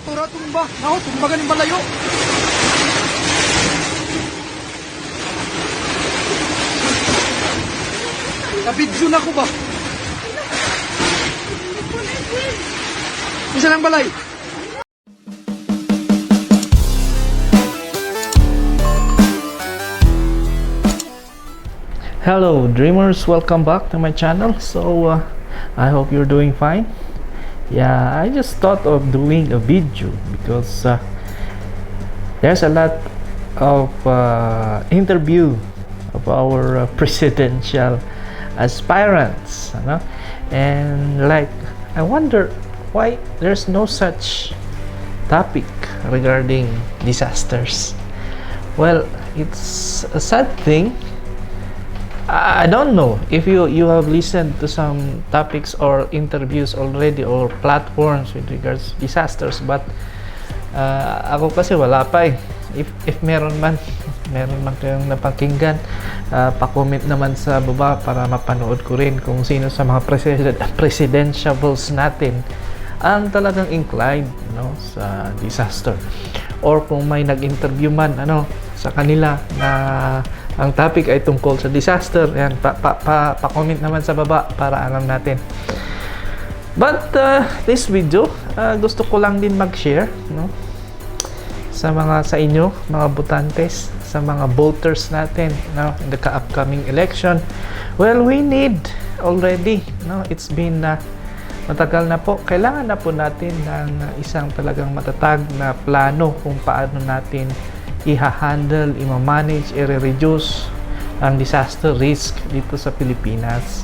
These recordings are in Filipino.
Tura tumba. Nako, tumba ganing malayo. Nabidyo na ko ba? Isa lang balay. Hello dreamers, welcome back to my channel. I hope you're doing fine. Yeah, I just thought of doing a video because there's a lot of interview of our presidential aspirants, you know? And like I wonder why there's no such topic regarding disasters. Well, it's a sad thing. I don't know if you have listened to some topics or interviews already or platforms with regards to disasters, but ako kasi wala pa eh. If meron man kayong napakinggan, pa-comment naman sa baba para mapanood ko rin kung sino sa mga presidentiables natin ang talagang inclined, no, sa disaster, or kung may nag-interview man sa kanila na ang topic ay tungkol sa disaster. Yan, pa-comment naman sa baba para alam natin. But this video, gusto ko lang din mag-share, no, sa inyo, mga botantes, sa mga voters natin, no, in the upcoming election. Well, we need already, no, it's been matagal na po. Kailangan na po natin ng isang talagang matatag na plano kung paano natin i-handle, i-manage, i-reduce ang disaster risk dito sa Pilipinas.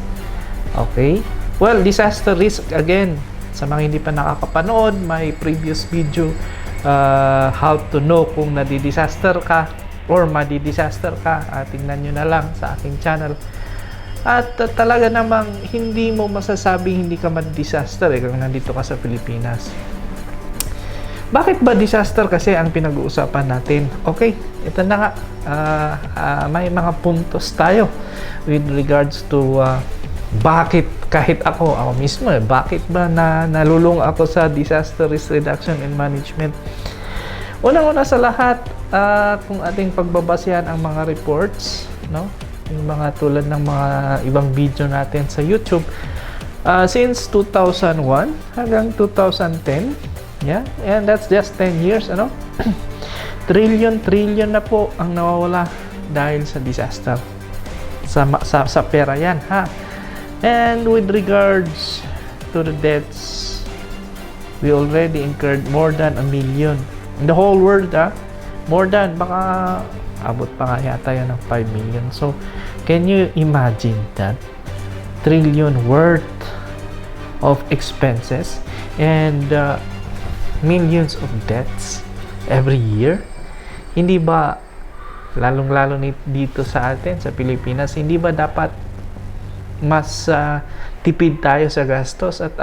Okay? Well, disaster risk, again, sa mga hindi pa nakakapanood, may previous video how to know kung nadi-disaster ka or madi-disaster ka. Tingnan nyo na lang sa aking channel. At talaga namang hindi mo masasabing hindi ka madi-disaster kung nandito ka sa Pilipinas. Bakit ba disaster kasi ang pinag-uusapan natin? Okay, ito na nga. May mga puntos tayo with regards to bakit, kahit ako mismo, bakit ba nalulung ako sa disaster risk reduction and management? Unang-una sa lahat, kung ating pagbabasihan ang mga reports, no? Yung mga tulad ng mga ibang video natin sa YouTube, since 2001 hanggang 2010, yeah, and that's just 10 years, trillion na po ang nawawala dahil sa disaster. Sa pera yan, ha. And with regards to the deaths, we already incurred more than 1 million in the whole world, more than, baka abot pa nga yata yan ng 5 million. So can you imagine that? Trillion worth of expenses and millions of deaths every year. Hindi ba, lalong-lalo dito sa atin, sa Pilipinas, hindi ba dapat mas tipid tayo sa gastos at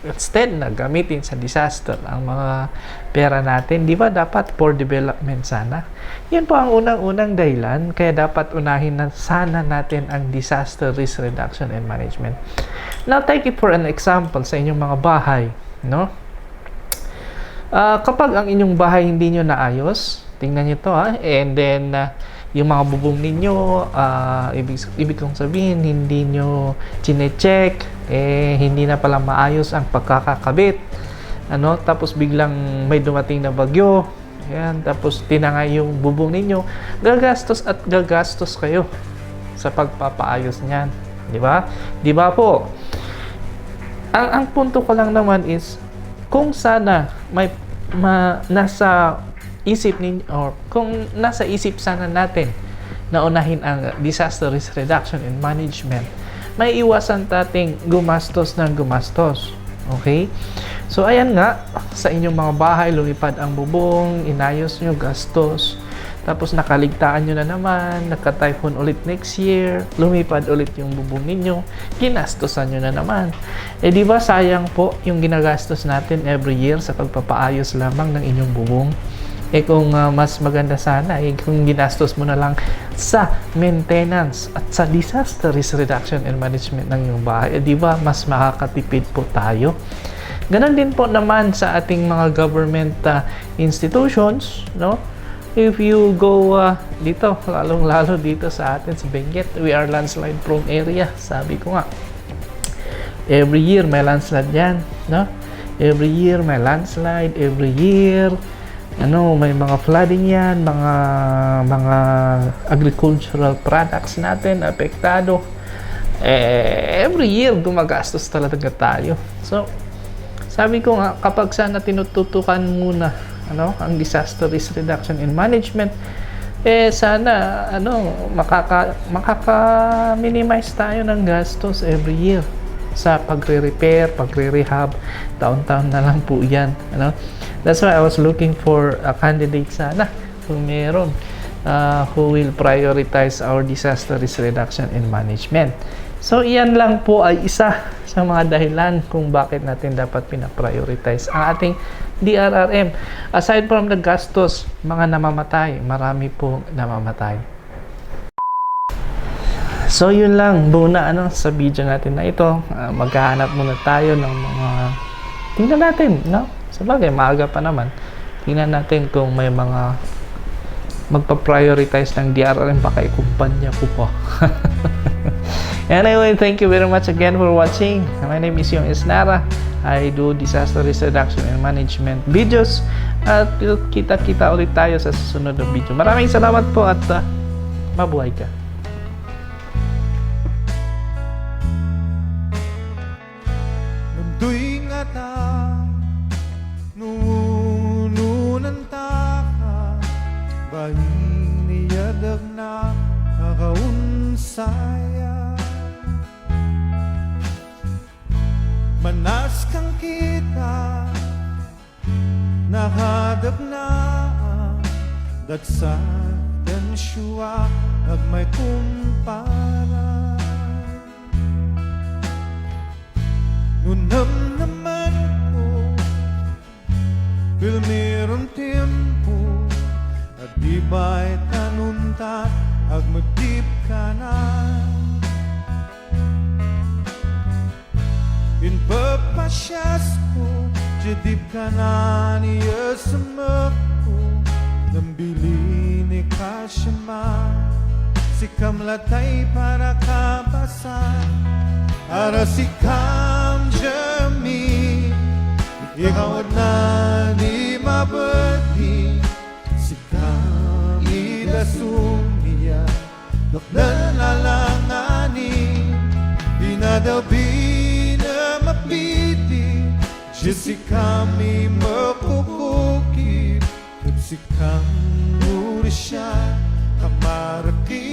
instead na gamitin sa disaster ang mga pera natin, di ba dapat for development sana? Yan po ang unang-unang dahilan kaya dapat unahin na sana natin ang disaster risk reduction and management. Now, take it for an example sa inyong mga bahay, no? Kapag ang inyong bahay hindi nyo naayos, tingnan nyo to, and then yung mga bubong ninyo, ibig kong sabihin, hindi nyo chine-check, hindi na pala maayos ang pagkakakabit, tapos biglang may dumating na bagyo, yan, tapos tinangay yung bubong ninyo, gagastos kayo sa pagpapaayos niyan, di ba? Di ba po? Ang punto ko lang naman is, kung sana nasa isip ninyo, or kung nasa isip sana natin na unahin ang disaster risk reduction and management, may iwasan tating gumastos ng gumastos. Okay? So ayan nga, sa inyong mga bahay, lumipad ang bubong, inayos nyo, gastos, tapos nakaligtaan nyo na naman, nagka-typhoon ulit next year, lumipad ulit yung bubong ninyo, ginastosan nyo na naman. Di ba sayang po yung ginagastos natin every year sa pagpapaayos lamang ng inyong bubong? Kung mas maganda sana, kung ginastos mo na lang sa maintenance at sa disaster risk reduction and management ng iyong bahay, di ba mas makakatipid po tayo? Ganon din po naman sa ating mga government institutions, no? If you go dito, lalong-lalo dito sa atin sa Benguet, we are landslide prone area. Sabi ko nga, every year may landslide yan, no? Every year may landslide, every year may mga flooding yan, mga agricultural products natin apektado. Every year gumagastos talaga tayo. So, sabi ko nga, kapag sana tinututukan muna ang disaster risk reduction and management, sana makaka-minimize tayo ng gastos every year sa pagre-repair, pagre-rehab. Taon-taon na lang po yan. That's why I was looking for a candidate sana, kung meron, who will prioritize our disaster risk reduction and management. So, iyan lang po ay isa sa mga dahilan kung bakit natin dapat pinaprioritize ang ating DRRM. Aside from the gastos, mga namamatay, marami po namamatay. So, yun lang muna sa video natin na ito. Maghahanap muna tayo ng mga... Tingnan natin, Sabagay, maaga pa naman. Tingnan natin kung may mga magpa-prioritize ng DRRM, baka ikumpanya ko pa. Anyway, thank you very much again for watching. My name is Yung Isnara. I do disaster risk reduction and management videos. At kita-kita ulit tayo sa susunod na video. Maraming salamat po at mabuhay ka. Nunduy nga ta, nununan ta ka, bahing niyadag na nakaunsaya. Manas kang kita, nahadap na dagsa dan syua ag may kumpara. Nunam naman ko, bil meron tempo, at di ba'y tanuntat ag magdip ka na. In papasyas ko, jadip ka na niya sa ko, nambili ni Kasyama, si kamlatay para kabasan, ara si Kam Jami, ikaw na di mabati, si kami dasumiya, dokdan lalangani, pinadabi mapiti, si kami makukukip, si kang urisya, kamaraki